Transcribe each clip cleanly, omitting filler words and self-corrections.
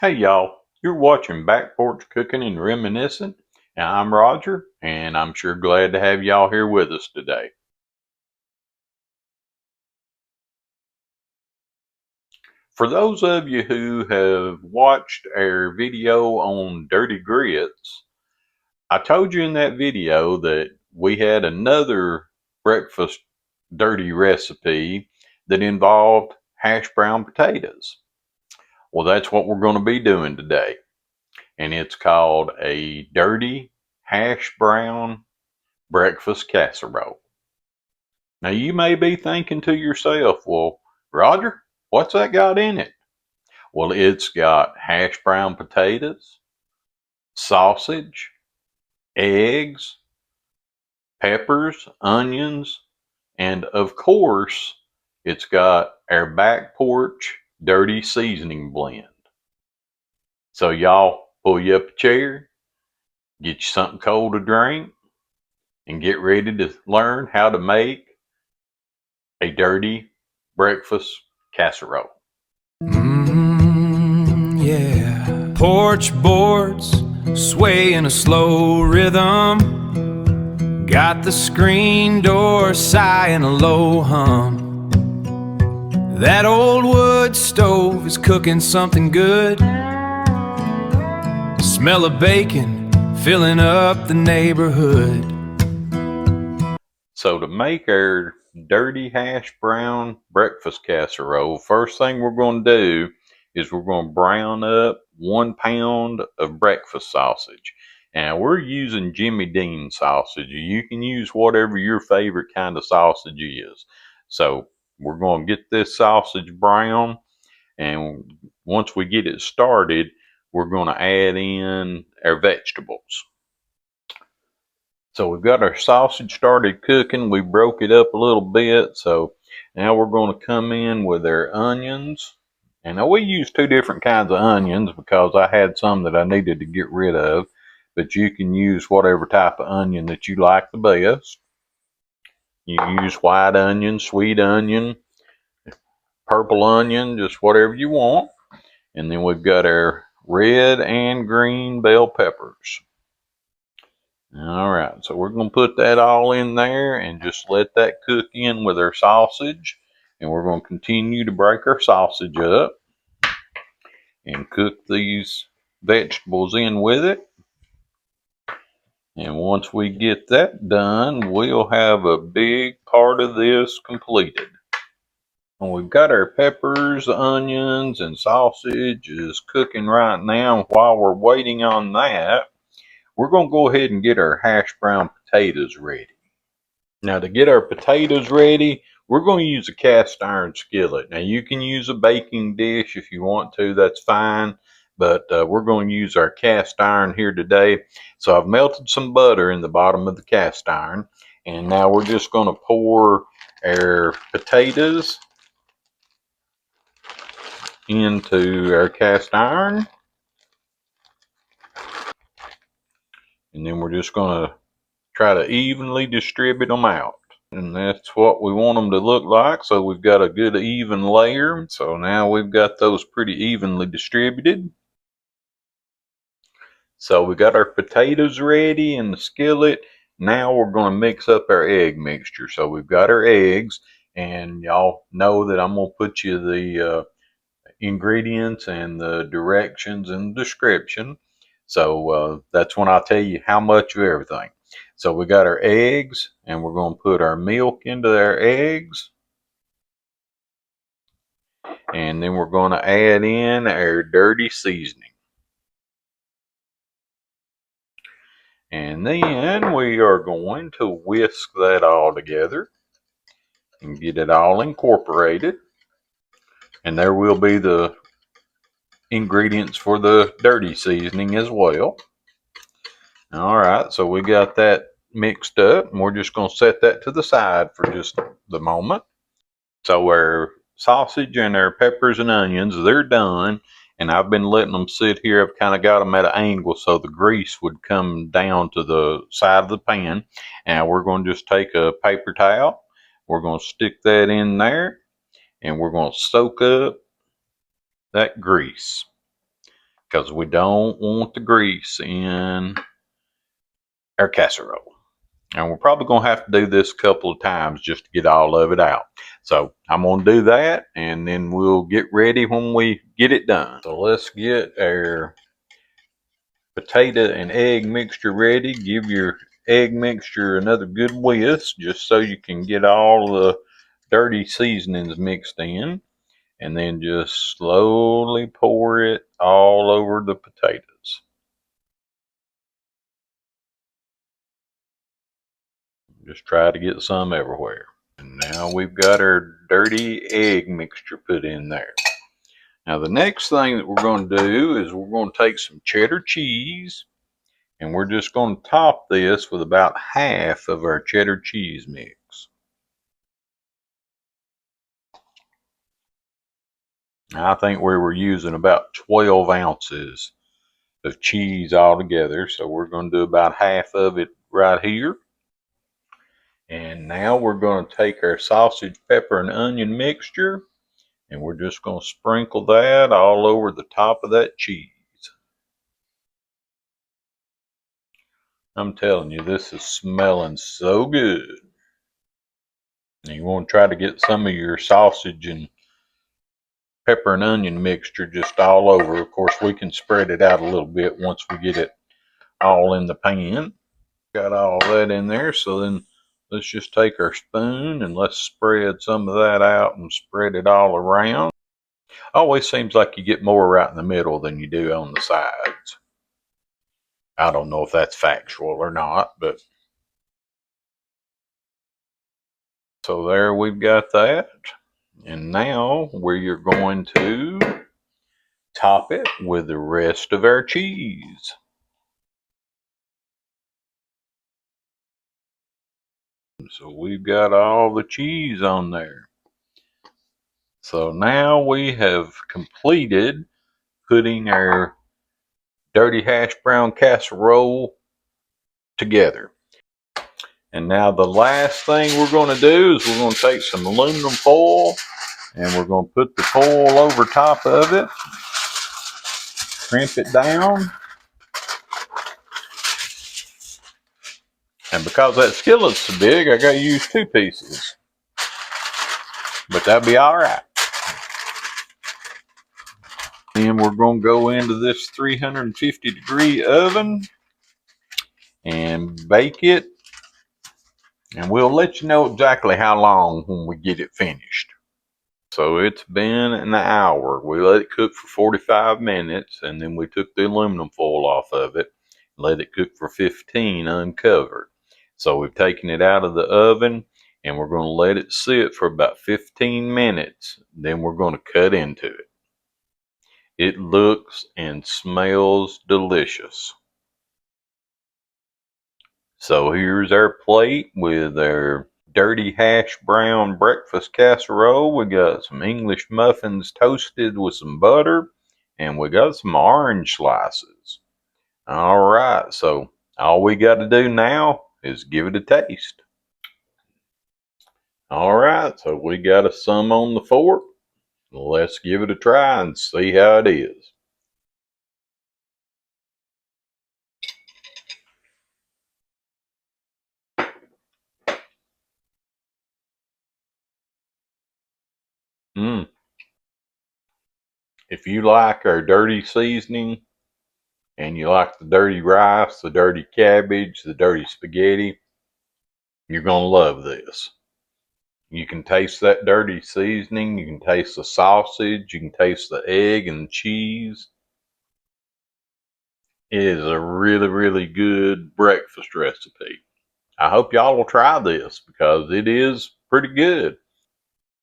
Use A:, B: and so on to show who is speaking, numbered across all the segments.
A: Hey y'all, you're watching Back Porch Cooking and Reminiscing, and I'm Roger, and I'm sure glad to have y'all here with us today. For those of you who have watched our video on dirty grits, I told you in that video that we had another breakfast dirty recipe that involved hash brown potatoes. Well, that's what we're going to be doing today, and it's called a dirty hash brown breakfast casserole. Now you may be thinking to yourself, well, Roger, what's that got in it? Well, it's got hash brown potatoes, sausage, eggs, peppers, onions, and of course, it's got our back porch dirty seasoning blend. So y'all pull you up a chair, get you something cold to drink, and get ready to learn how to make a dirty breakfast casserole.
B: Yeah. Porch boards sway in a slow rhythm. Got the screen door sighing a low hum. That old wood stove is cooking something good. Smell of bacon filling up the neighborhood.
A: So to make our dirty hash brown breakfast casserole, first thing we're going to do is we're going to brown up 1 pound of breakfast sausage. And we're using Jimmy Dean sausage. You can use whatever your favorite kind of sausage is. So we're going to get this sausage brown, and once we get it started, we're going to add in our vegetables. So we've got our sausage started cooking. We broke it up a little bit. So now we're going to come in with our onions. And now we use 2 different kinds of onions because I had some that I needed to get rid of. But you can use whatever type of onion that you like the best. You can use white onion, sweet onion, purple onion, just whatever you want. And then we've got our red and green bell peppers. All right, so we're going to put that all in there and just let that cook in with our sausage. And we're going to continue to break our sausage up and cook these vegetables in with it. And once we get that done, we'll have a big part of this completed. When we've got our peppers, onions, and sausage is cooking right now, while we're waiting on that, we're going to go ahead and get our hash brown potatoes ready. Now to get our potatoes ready, we're going to use a cast iron skillet. Now you can use a baking dish if you want to, that's fine. But we're going to use our cast iron here today. So I've melted some butter in the bottom of the cast iron. And now we're just going to pour our potatoes into our cast iron. And then we're just going to try to evenly distribute them out. And that's what we want them to look like. So we've got a good even layer. So now we've got those pretty evenly distributed. So we got our potatoes ready in the skillet. Now we're going to mix up our egg mixture. So we've got our eggs, and y'all know that I'm going to put you the ingredients and the directions in the description. So that's when I tell you how much of everything. So we got our eggs, and we're going to put our milk into our eggs. And then we're going to add in our dirty seasoning. And then we are going to whisk that all together and get it all incorporated. And there will be the ingredients for the dirty seasoning as well. All right, so we got that mixed up, and we're just going to set that to the side for just the moment. So our sausage and our peppers and onions, they're done. And I've been letting them sit here. I've kind of got them at an angle so the grease would come down to the side of the pan. And we're going to just take a paper towel. We're going to stick that in there. And we're going to soak up that grease. because we don't want the grease in our casserole. And we're probably going to have to do this a couple of times just to get all of it out. So I'm going to do that, and then we'll get ready when we get it done. So let's get our potato and egg mixture ready. Give your egg mixture another good whisk just so you can get all the dirty seasonings mixed in. And then just slowly pour it all over the potatoes. Just try to get some everywhere. And now we've got our dirty egg mixture put in there. Now the next thing that we're going to do is we're going to take some cheddar cheese, and we're just going to top this with about half of our cheddar cheese mix. Now, I think we were using about 12 ounces of cheese altogether, so we're going to do about half of it right here. And now we're going to take our sausage, pepper, and onion mixture, and we're just going to sprinkle that all over the top of that cheese. I'm telling you, this is smelling so good. And you want to try to get some of your sausage and pepper and onion mixture just all over. Of course, we can spread it out a little bit once we get it all in the pan. Got all that in there, so then let's just take our spoon and let's spread some of that out and spread it all around. Always seems like you get more right in the middle than you do on the sides. I don't know if that's factual or not, but so there we've got that. And now we're going to top it with the rest of our cheese. So we've got all the cheese on there. So now we have completed putting our dirty hash brown casserole together. And now the last thing we're going to do is we're going to take some aluminum foil and we're going to put the foil over top of it, crimp it down. And because that skillet's so big, I got to use 2 pieces. But that'll be all right. Then we're going to go into this 350-degree oven and bake it. And we'll let you know exactly how long when we get it finished. So it's been an hour. We let it cook for 45 minutes, and then we took the aluminum foil off of it and let it cook for 15 uncovered. So we've taken it out of the oven, and we're going to let it sit for about 15 minutes. Then we're going to cut into it. It looks and smells delicious. So here's our plate with our dirty hash brown breakfast casserole. We got some English muffins toasted with some butter, and we got some orange slices. All right, so all we got to do now is give it a taste. All right, so we got some on the fork. Let's give it a try and see how it is. If you like our dirty seasoning and you like the dirty rice, the dirty cabbage, the dirty spaghetti, you're going to love this. You can taste that dirty seasoning. You can taste the sausage. You can taste the egg and the cheese. It is a really, really good breakfast recipe. I hope y'all will try this because it is pretty good.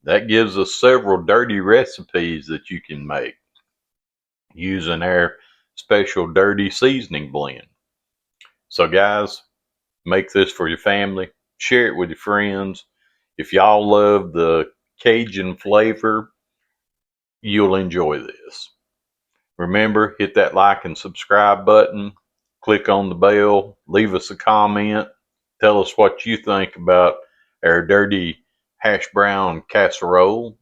A: That gives us several dirty recipes that you can make using our special dirty seasoning blend. So guys, make this for your family. Share it with your friends. If y'all love the Cajun flavor, you'll enjoy this. Remember, hit that like and subscribe button. Click on the bell. Leave us a comment. Tell us what you think about our dirty hash brown casserole.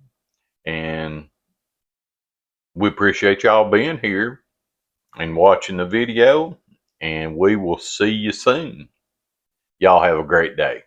A: And we appreciate y'all being here. and watching the video, and we will see you soon. Y'all have a great day.